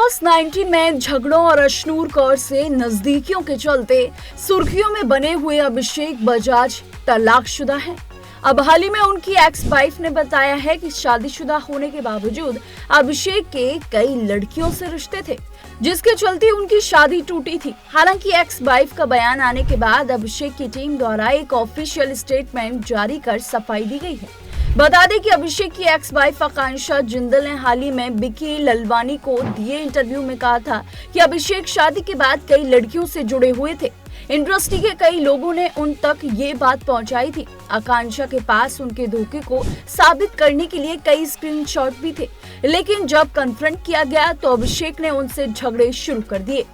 Boss 19 में झगड़ों और अश्नूर कौर से नजदीकियों के चलते सुर्खियों में बने हुए अभिषेक बजाज तलाकशुदा हैं। अब हाल ही में उनकी एक्स वाइफ ने बताया है कि शादीशुदा होने के बावजूद अभिषेक के कई लड़कियों से रिश्ते थे, जिसके चलते उनकी शादी टूटी थी। हालांकि एक्स वाइफ का बयान आने के बाद अभिषेक की टीम द्वारा एक ऑफिशियल स्टेटमेंट जारी कर सफाई दी गई है। बता दें कि अभिषेक की एक्स वाइफ आकांक्षा जिंदल ने हाल ही में विकी ललवानी को दिए इंटरव्यू में कहा था कि अभिषेक शादी के बाद कई लड़कियों से जुड़े हुए थे। इंडस्ट्री के कई लोगों ने उन तक ये बात पहुंचाई थी। आकांक्षा के पास उनके धोखे को साबित करने के लिए कई स्क्रीनशॉट भी थे, लेकिन जब कन्फ्रंट किया गया तो अभिषेक ने उनसे झगड़े शुरू कर दिए।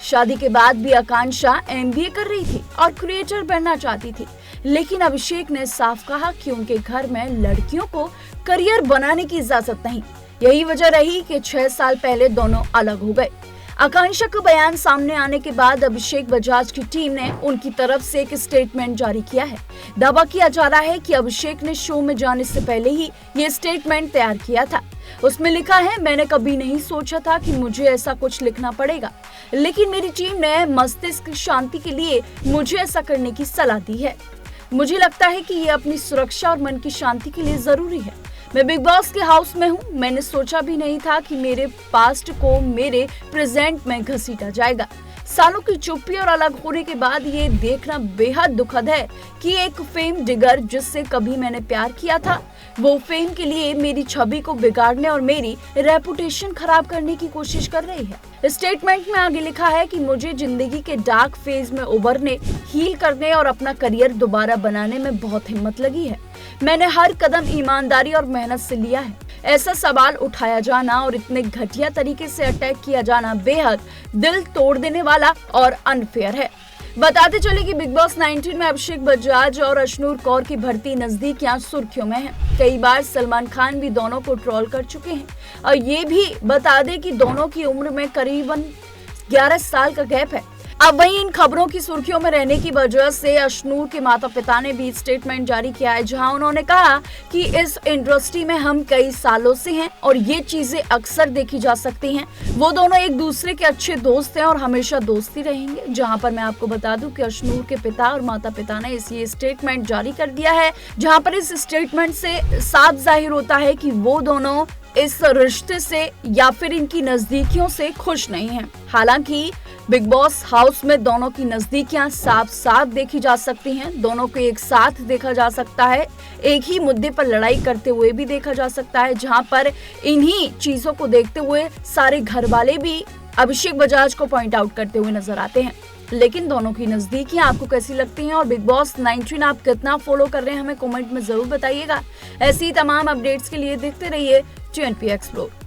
शादी के बाद भी आकांक्षा MBA कर रही थी और क्रिएटर बनना चाहती थी, लेकिन अभिषेक ने साफ कहा कि उनके घर में लड़कियों को करियर बनाने की इजाजत नहीं। यही वजह रही कि 6 साल पहले दोनों अलग हो गए। आकांक्षा का बयान सामने आने के बाद अभिषेक बजाज की टीम ने उनकी तरफ से एक स्टेटमेंट जारी किया है। दावा किया जा रहा है कि अभिषेक ने शो में जाने से पहले ही ये स्टेटमेंट तैयार किया था। उसमें लिखा है, मैंने कभी नहीं सोचा था कि मुझे ऐसा कुछ लिखना पड़ेगा, लेकिन मेरी टीम ने मस्तिष्क की शांति के लिए मुझे ऐसा करने की सलाह दी है। मुझे लगता है कि ये अपनी सुरक्षा और मन की शांति के लिए जरूरी है। मैं बिग बॉस के हाउस में हूँ। मैंने सोचा भी नहीं था कि मेरे पास्ट को मेरे प्रेजेंट में घसीटा जाएगा। सालों की चुप्पी और अलग होने के बाद ये देखना बेहद दुखद है कि एक फेम डिगर जिससे कभी मैंने प्यार किया था, वो फेम के लिए मेरी छवि को बिगाड़ने और मेरी रेपुटेशन खराब करने की कोशिश कर रही है। स्टेटमेंट में आगे लिखा है कि मुझे जिंदगी के डार्क फेज में उभरने, हील करने और अपना करियर दोबारा बनाने में बहुत हिम्मत लगी है। मैंने हर कदम ईमानदारी और मेहनत से लिया है। ऐसा सवाल उठाया जाना और इतने घटिया तरीके से अटैक किया जाना बेहद दिल तोड़ देने वाला और अनफेयर है। बताते चले कि बिग बॉस 19 में अभिषेक बजाज और अश्नूर कौर की भर्ती नजदीकियां सुर्खियों में है। कई बार सलमान खान भी दोनों को ट्रोल कर चुके हैं और ये भी बता दें कि दोनों की उम्र में करीबन 11 साल का गैप है। अब वहीं इन खबरों की सुर्खियों में रहने की वजह से अश्नूर के माता पिता ने भी स्टेटमेंट जारी किया है, जहां उन्होंने कहा कि इस इंडस्ट्री में हम कई सालों से हैं और ये चीजें अक्सर देखी जा सकती हैं। वो दोनों एक दूसरे के अच्छे दोस्त हैं और हमेशा दोस्ती रहेंगे। जहां पर मैं आपको बता दूं कि अश्नूर के पिता और माता पिता ने ये स्टेटमेंट जारी कर दिया है, जहां पर इस स्टेटमेंट से साफ जाहिर होता है कि वो दोनों इस रिश्ते से या फिर इनकी नजदीकियों से खुश नहीं हैं। हालांकि बिग बॉस हाउस में दोनों की नजदीकियां साफ साफ देखी जा सकती हैं। दोनों को एक साथ देखा जा सकता है, एक ही मुद्दे पर लड़ाई करते हुए भी देखा जा सकता है, जहां पर इन्हीं चीजों को देखते हुए सारे घर वाले भी अभिषेक बजाज को पॉइंट आउट करते हुए नजर आते हैं। लेकिन दोनों की नजदीकियां आपको कैसी लगती हैं और बिग बॉस 19 आप कितना फॉलो कर रहे हैं, हमें कमेंट में जरूर बताइएगा। ऐसी तमाम अपडेट्स के लिए देखते रहिए TNP एक्सप्लोर।